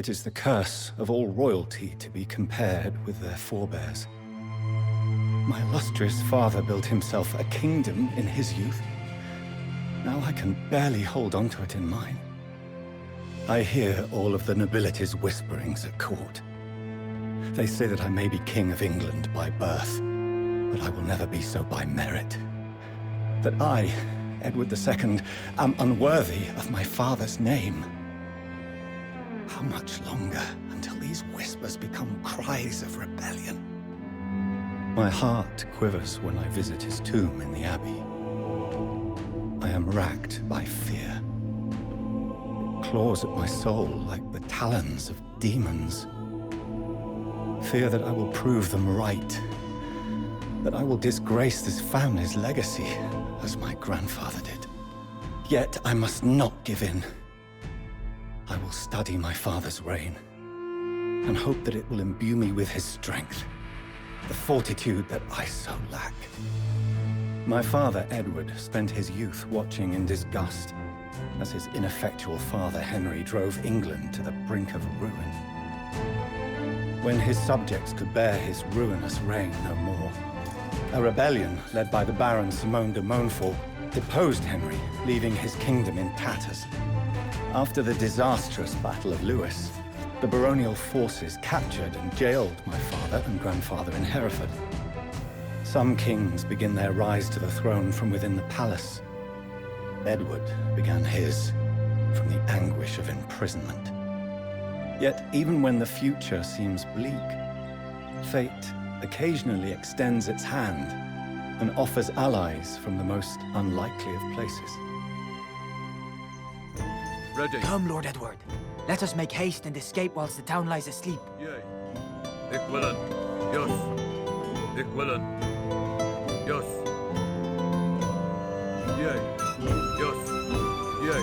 It is the curse of all royalty to be compared with their forebears. My illustrious father built himself a kingdom in his youth. Now I can barely hold on to it in mine. I hear all of the nobility's whisperings at court. They say that I may be King of England by birth, but I will never be so by merit. That I, Edward II, am unworthy of my father's name. How much longer until these whispers become cries of rebellion? My heart quivers when I visit his tomb in the Abbey. I am racked by fear. It claws at my soul like the talons of demons. Fear that I will prove them right. That I will disgrace this family's legacy, as my grandfather did. Yet I must not give in. I will study my father's reign, and hope that it will imbue me with his strength, the fortitude that I so lack. My father, Edward, spent his youth watching in disgust as his ineffectual father, Henry, drove England to the brink of ruin. When his subjects could bear his ruinous reign no more, a rebellion led by the Baron Simon de Montfort deposed Henry, leaving his kingdom in tatters. After the disastrous Battle of Lewes, the baronial forces captured and jailed my father and grandfather in Hereford. Some kings begin their rise to the throne from within the palace. Edward began his from the anguish of imprisonment. Yet even when the future seems bleak, fate occasionally extends its hand and offers allies from the most unlikely of places. Ready. Come, Lord Edward. Let us make haste and escape whilst the town lies asleep. Yea. Ik willen. Yes. Ik willen. Yes. Yea. Yes. Yea.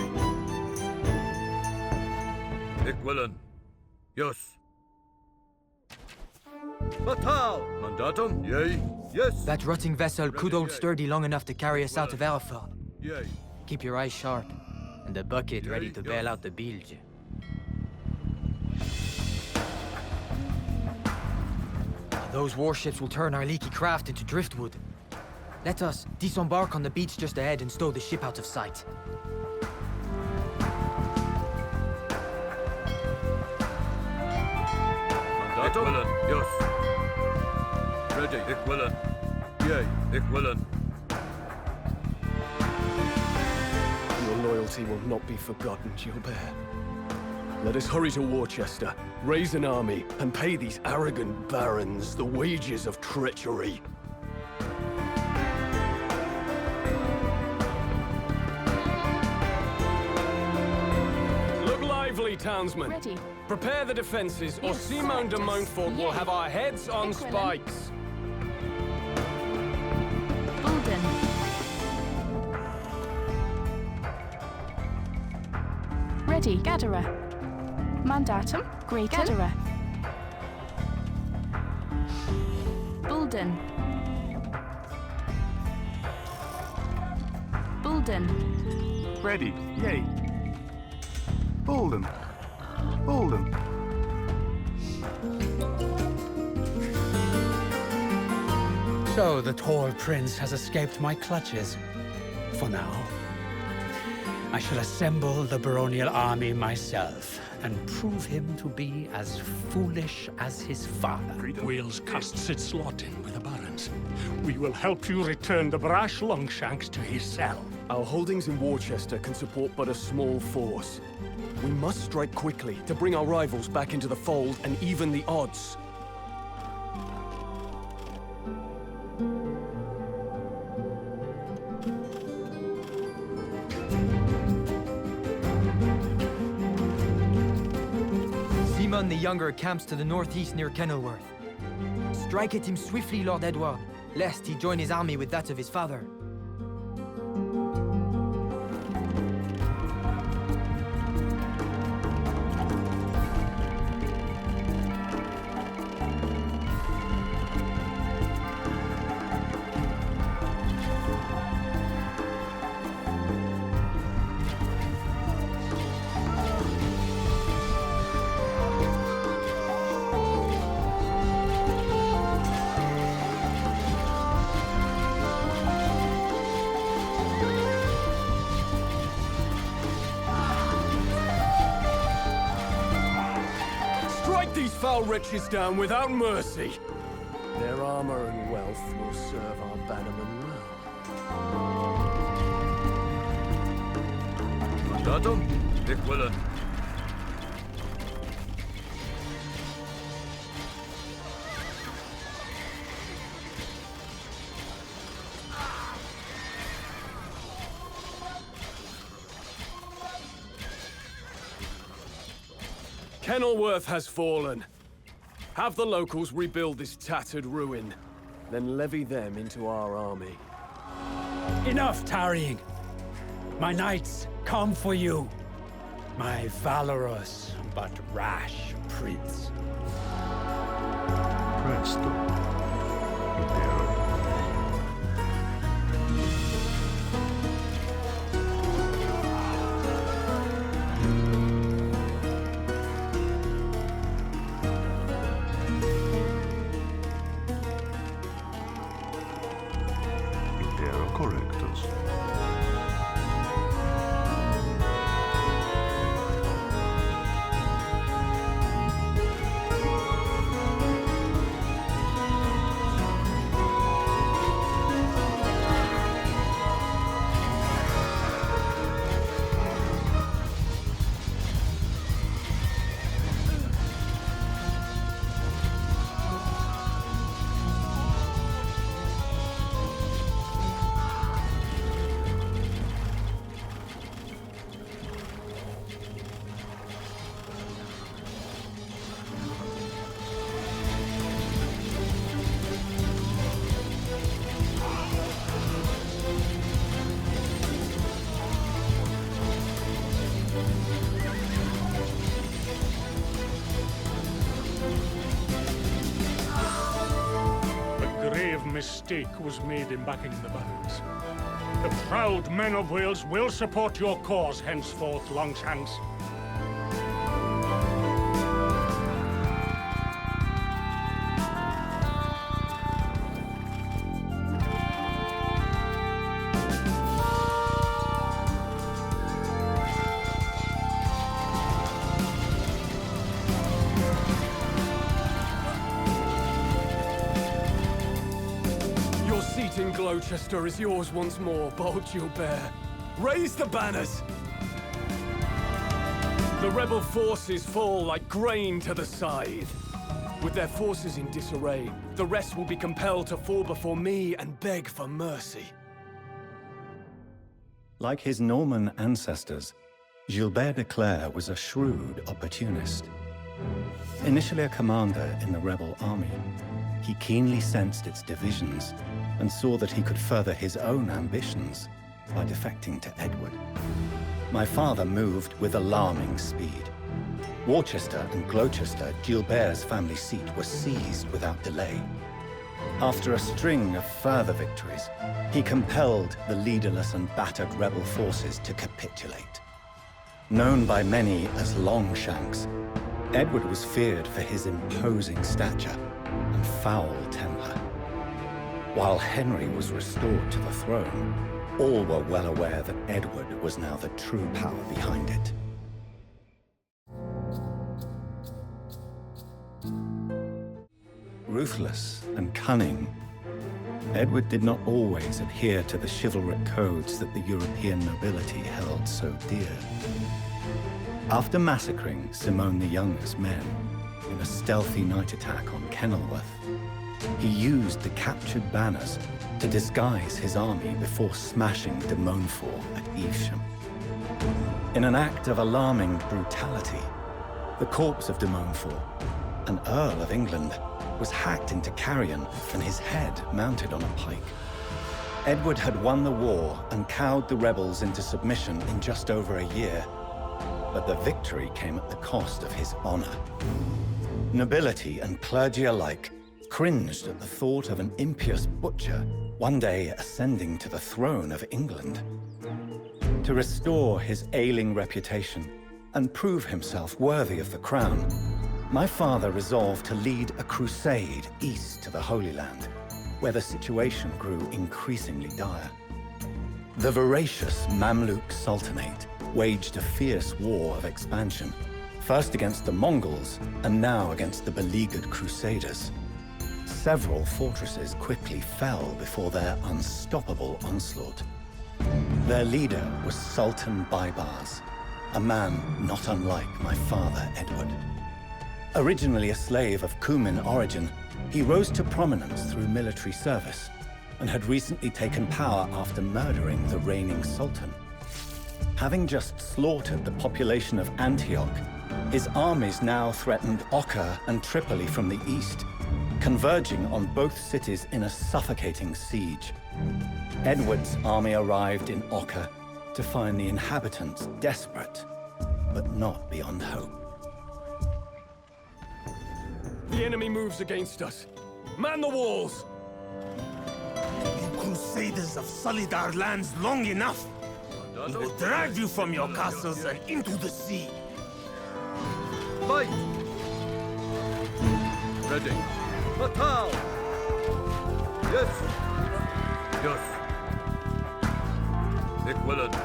Ik willen. Yes. Batal! Mandatum? Yea. Yes. That rotting vessel could hold yea. sturdy long enough to carry us out of Hereford. Yea. Keep your eyes sharp, and the bucket ready to bail out the bilge. Those warships will turn our leaky craft into driftwood. Let us disembark on the beach just ahead and stow the ship out of sight. Mandatum? Yes. Ready. Ik willen. Yea. Ik willen. Your loyalty will not be forgotten, Gilbert. Let us hurry to Worcester, raise an army, and pay these arrogant barons the wages of treachery. Look lively, townsmen. Ready. Prepare the defenses, or Yes, Simon de Sergeant. Montfort will Yea. have our heads on Equilin. spikes. Bulden. Ready, Gatherer. Mandatum, Great Gatherer. Bulden. Bulden. Ready, yea. Bolden. Bolden. So the tall prince has escaped my clutches. For now. I shall assemble the baronial army myself and prove him to be as foolish as his father. Wales casts its lot in with the barons. We will help you return the brash Longshanks to his cell. Our holdings in Worcester can support but a small force. We must strike quickly to bring our rivals back into the fold and even the odds. Simon the Younger camps to the northeast near Kenilworth. Strike at him swiftly, Lord Edward, lest he join his army with that of his father. our riches down without mercy. Their armor and wealth will serve our bannermen well. Mandatum, ik willen. Kenilworth has fallen. Have the locals rebuild this tattered ruin, then levy them into our army. Enough tarrying. My knights come for you. My valorous but rash prince. Presto. Impero. Impero correctus. A grave mistake was made in backing the barons. The proud men of Wales will support your cause henceforth, Longshanks. Your seat in Gloucester is yours once more, bold Gilbert. Raise the banners! The rebel forces fall like grain to the scythe. With their forces in disarray, the rest will be compelled to fall before me and beg for mercy. Like his Norman ancestors, Gilbert de Clare was a shrewd opportunist. Initially a commander in the rebel army, he keenly sensed its divisions and saw that he could further his own ambitions by defecting to Edward. My father moved with alarming speed. Worcester and Gloucester, Gilbert's family seat, were seized without delay. After a string of further victories, he compelled the leaderless and battered rebel forces to capitulate. Known by many as Longshanks, Edward was feared for his imposing stature and foul temper. While Henry was restored to the throne, all were well aware that Edward was now the true power behind it. Ruthless and cunning, Edward did not always adhere to the chivalric codes that the European nobility held so dear. After massacring Simone the Younger's men in a stealthy night attack on Kenilworth, he used the captured banners to disguise his army before smashing de Montfort at Evesham. In an act of alarming brutality, the corpse of de Montfort, an Earl of England, was hacked into carrion and his head mounted on a pike. Edward had won the war and cowed the rebels into submission in just over a year, but the victory came at the cost of his honor. Nobility and clergy alike cringed at the thought of an impious butcher one day ascending to the throne of England. To restore his ailing reputation and prove himself worthy of the crown, my father resolved to lead a crusade east to the Holy Land, where the situation grew increasingly dire. The voracious Mamluk Sultanate waged a fierce war of expansion, first against the Mongols, and now against the beleaguered Crusaders. Several fortresses quickly fell before their unstoppable onslaught. Their leader was Sultan Baybars, a man not unlike my father, Edward. Originally a slave of Cuman origin, he rose to prominence through military service, and had recently taken power after murdering the reigning sultan. Having just slaughtered the population of Antioch, his armies now threatened Oka and Tripoli from the east, converging on both cities in a suffocating siege. Edward's army arrived in Oka to find the inhabitants desperate, but not beyond hope. The enemy moves against us. Man the walls! You Crusaders have sullied our lands long enough. We will drag you from your castles and into the sea. Fight! Ready. Fatal! Yes! Yes! Equivalent.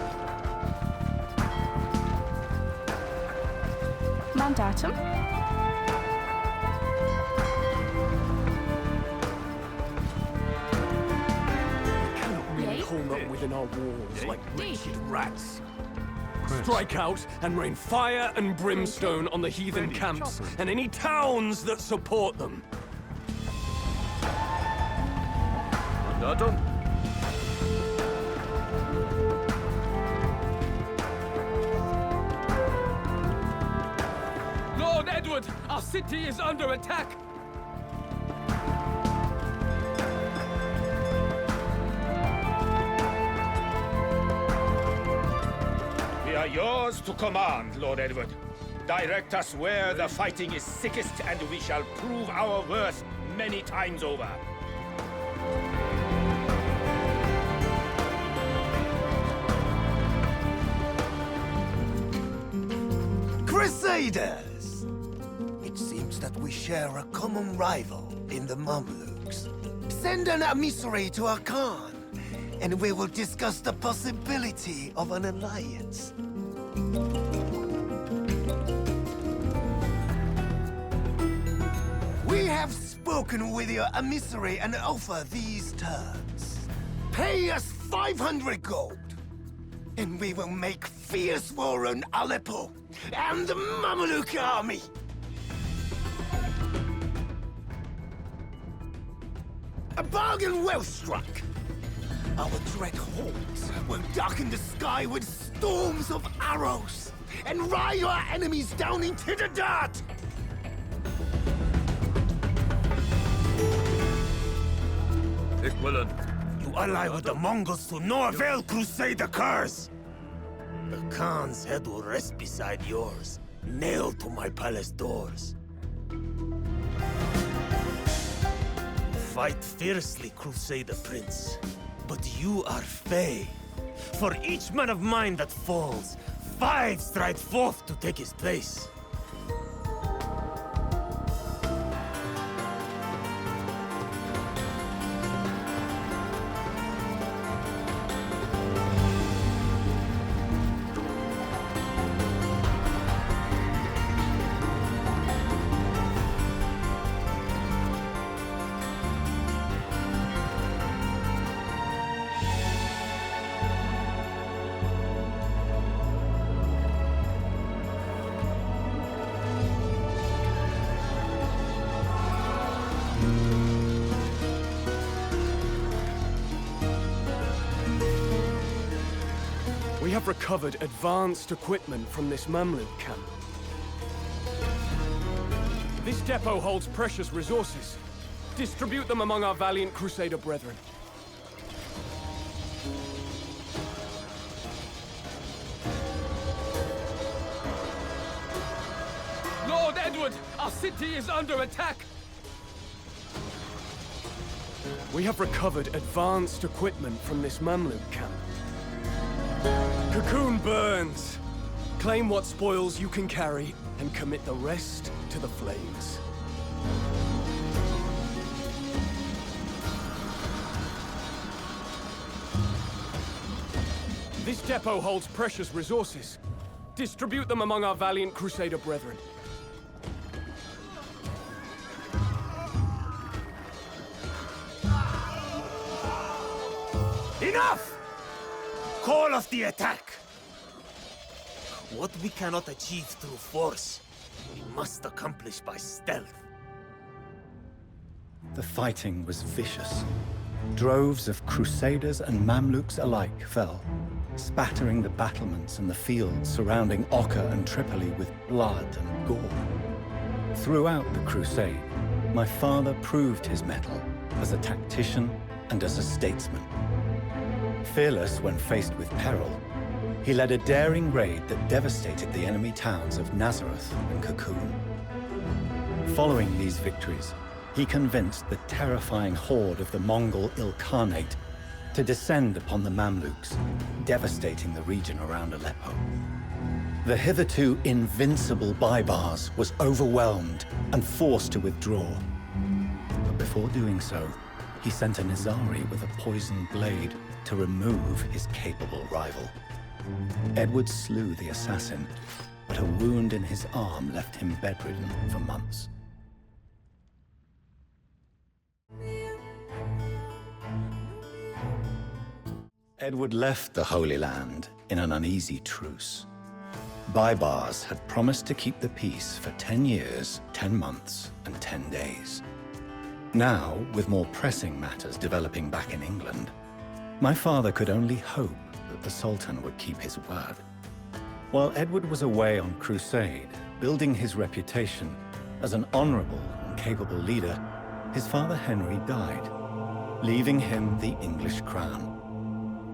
Mandatum. Hold up within our walls like wretched rats. Strike out and rain fire and brimstone on the heathen camps and any towns that support them. Mandatum. Lord Edward, our city is under attack! We are yours to command, Lord Edward. Direct us where the fighting is sickest, and we shall prove our worth many times over. Crusaders! It seems that we share a common rival in the Mamluks. Send an emissary to our Khan, and we will discuss the possibility of an alliance. We have spoken with your emissary and offer these terms. Pay us 500 gold, and we will make fierce war on Aleppo and the Mameluke army. A bargain well struck. Our dread hordes will darken the sky with storms of arrows and ride our enemies down into the dirt! Equivalent. You ally with the Mongols to no avail, Crusader curs! The Khan's head will rest beside yours, nailed to my palace doors. Fight fiercely, Crusader Prince. But you are fey. For each man of mine that falls, 5 stride forth to take his place. We have recovered advanced equipment from this Mamluk camp. This depot holds precious resources. Distribute them among our valiant Crusader brethren. Lord Edward, our city is under attack! We have recovered advanced equipment from this Mamluk camp. Cocoon burns. Claim what spoils you can carry, and commit the rest to the flames. This depot holds precious resources. Distribute them among our valiant Crusader brethren. Enough! Call off the attack! What we cannot achieve through force, we must accomplish by stealth. The fighting was vicious. Droves of Crusaders and Mamluks alike fell, spattering the battlements and the fields surrounding Acre and Tripoli with blood and gore. Throughout the crusade, my father proved his mettle as a tactician and as a statesman. Fearless when faced with peril, he led a daring raid that devastated the enemy towns of Nazareth and Cocoon. Following these victories, he convinced the terrifying horde of the Mongol Ilkhanate to descend upon the Mamluks, devastating the region around Aleppo. The hitherto invincible Baibars was overwhelmed and forced to withdraw. But before doing so, he sent a Nizari with a poisoned blade to remove his capable rival. Edward slew the assassin, but a wound in his arm left him bedridden for months. Edward left the Holy Land in an uneasy truce. Baibars had promised to keep the peace for 10 years, 10 months, and 10 days. Now, with more pressing matters developing back in England, my father could only hope that the Sultan would keep his word. While Edward was away on crusade, building his reputation as an honorable and capable leader, his father Henry died, leaving him the English crown.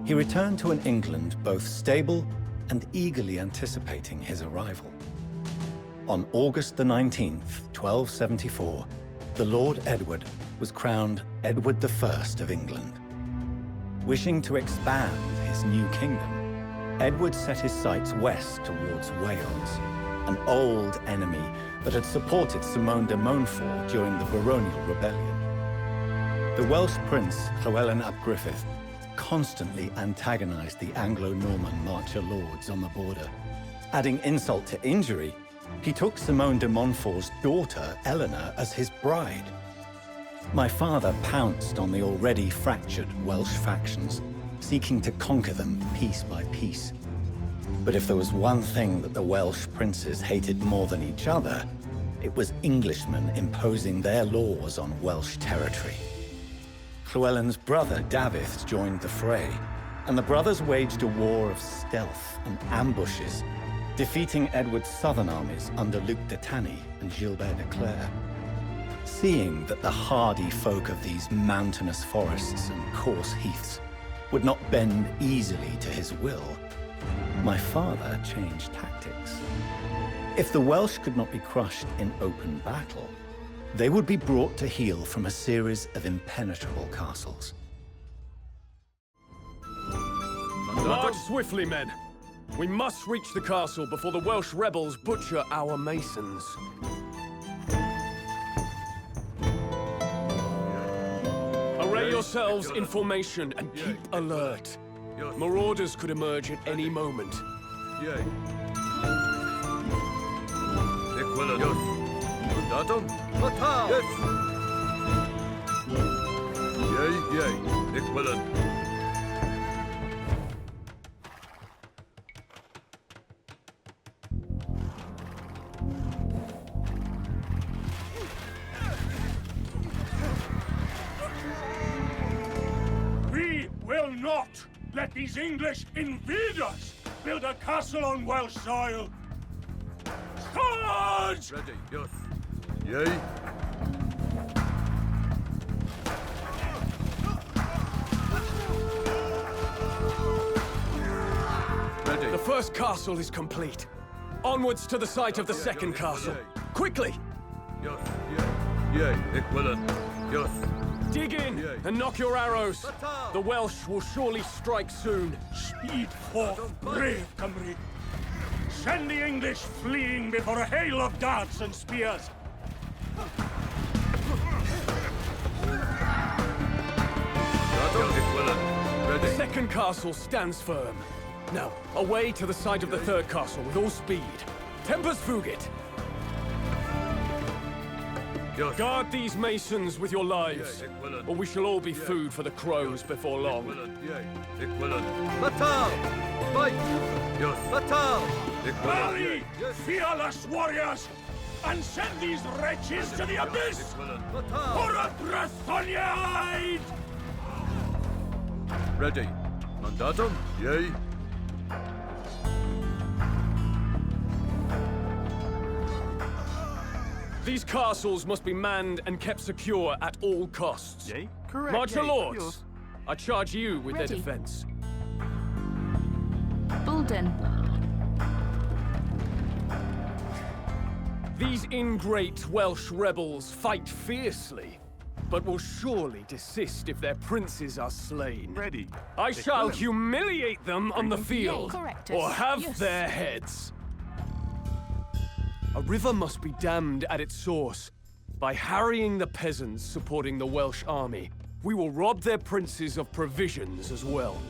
He returned to an England both stable and eagerly anticipating his arrival. On August the 19th, 1274, the Lord Edward was crowned Edward I of England. Wishing to expand his new kingdom, Edward set his sights west towards Wales, an old enemy that had supported Simon de Montfort during the baronial rebellion. The Welsh prince Llewellyn ap Griffith constantly antagonized the Anglo-Norman marcher lords on the border. Adding insult to injury, he took Simon de Montfort's daughter, Eleanor, as his bride. My father pounced on the already fractured Welsh factions, seeking to conquer them piece by piece. But if there was one thing that the Welsh princes hated more than each other, it was Englishmen imposing their laws on Welsh territory. Llewellyn's brother, Dafydd, joined the fray, and the brothers waged a war of stealth and ambushes, defeating Edward's southern armies under Luc de Tanny and Gilbert de Clare. Seeing that the hardy folk of these mountainous forests and coarse heaths would not bend easily to his will, my father changed tactics. If the Welsh could not be crushed in open battle, they would be brought to heel from a series of impenetrable castles. March swiftly, men. We must reach the castle before the Welsh rebels butcher our masons. Array yourselves in formation and keep alert. Marauders could emerge at any moment. Yay. Equivalent. Yes. Datum. Fatal. Yes. Yay. Equivalent. We will not let these English invaders build a castle on Welsh soil. Charge! Ready. Yes. Yay. Ready. The first castle is complete. Onwards to the site of the second castle. Quickly! Yes. Yay. Yay. Equivalent. Yes. Dig in and knock your arrows. The Welsh will surely strike soon. Speed forth, brave Cymru. Send the English fleeing before a hail of darts and spears. The second castle stands firm. Now, away to the side of the third castle with all speed. Tempus fugit! Yes. Guard these masons with your lives, or we shall all be food for the crows before long. Batal! Fight! Yes. Batal! Rally, fearless warriors, and send these wretches to the abyss! For a Brythoniad! Ready. Mandatum? Yea. These castles must be manned and kept secure at all costs. Yea? Correct. March your yea. lords! Yours. I charge you with their Ready. defense. Bulden. These ingrate Welsh rebels fight fiercely, but will surely desist if their princes are slain. Ready. I shall humiliate them on the field, Correctus. or have Yes. their heads. A river must be dammed at its source. By harrying the peasants supporting the Welsh army, we will rob their princes of provisions as well.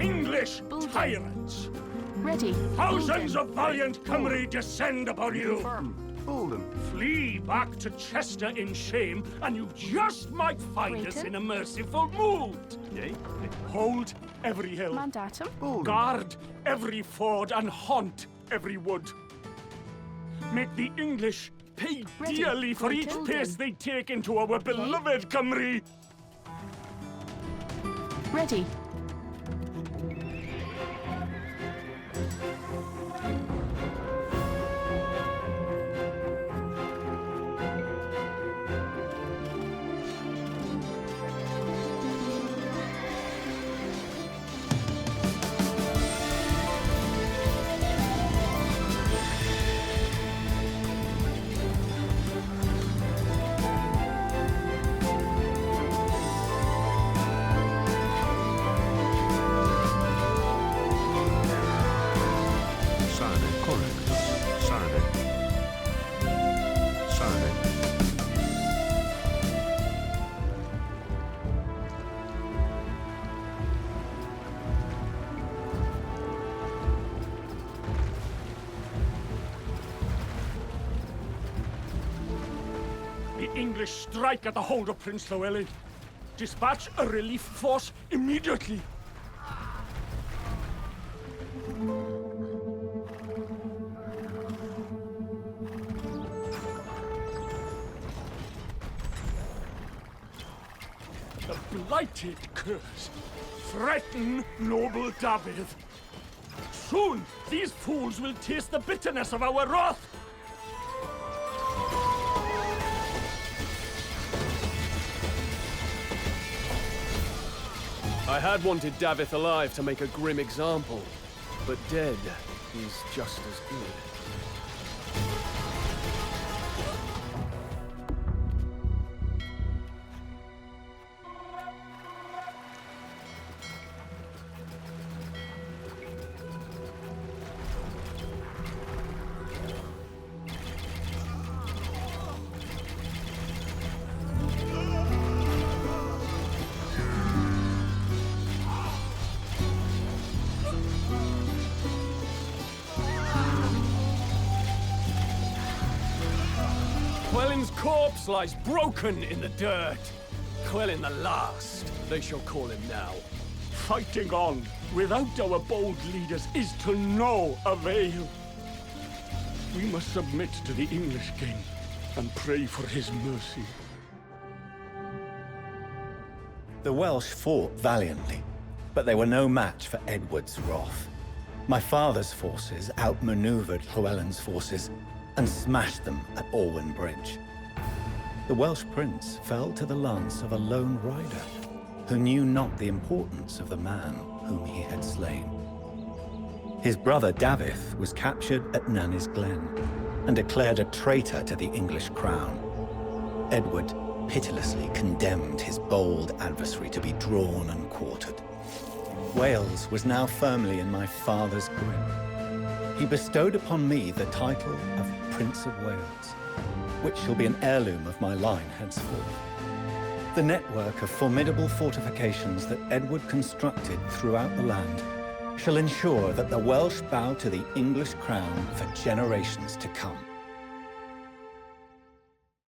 English Bulden. tyrants! Ready. Thousands Bulden. of valiant Cymry descend upon you! Bolden. Flee back to Chester in shame, and you just might find us Waited. in a merciful mood! Yea. Hold every hill. Mandatum. Bolden. Guard every ford and haunt every wood. Make the English pay Ready. dearly for each Bulden. pace they take into our beloved Cymru. Ready. Sane. Correctus. Sane. Sane. The English strike at the hold of Prince Llewellyn. Dispatch a relief force immediately. The blighted curse. Threaten noble David. Soon, these fools will taste the bitterness of our wrath. I had wanted Davith alive to make a grim example, but dead, he's just as good. Llewellyn's corpse lies broken in the dirt. Llewellyn the last, they shall call him now. Fighting on without our bold leaders is to no avail. We must submit to the English king and pray for his mercy. The Welsh fought valiantly, but they were no match for Edward's wrath. My father's forces outmaneuvered Llewellyn's forces and smashed them at Orwen Bridge. The Welsh prince fell to the lance of a lone rider who knew not the importance of the man whom he had slain. His brother Davith was captured at Nanny's Glen and declared a traitor to the English crown. Edward pitilessly condemned his bold adversary to be drawn and quartered. Wales was now firmly in my father's grip. he bestowed upon me the title of Prince of Wales, which shall be an heirloom of my line henceforth. The network of formidable fortifications that Edward constructed throughout the land shall ensure that the Welsh bow to the English crown for generations to come.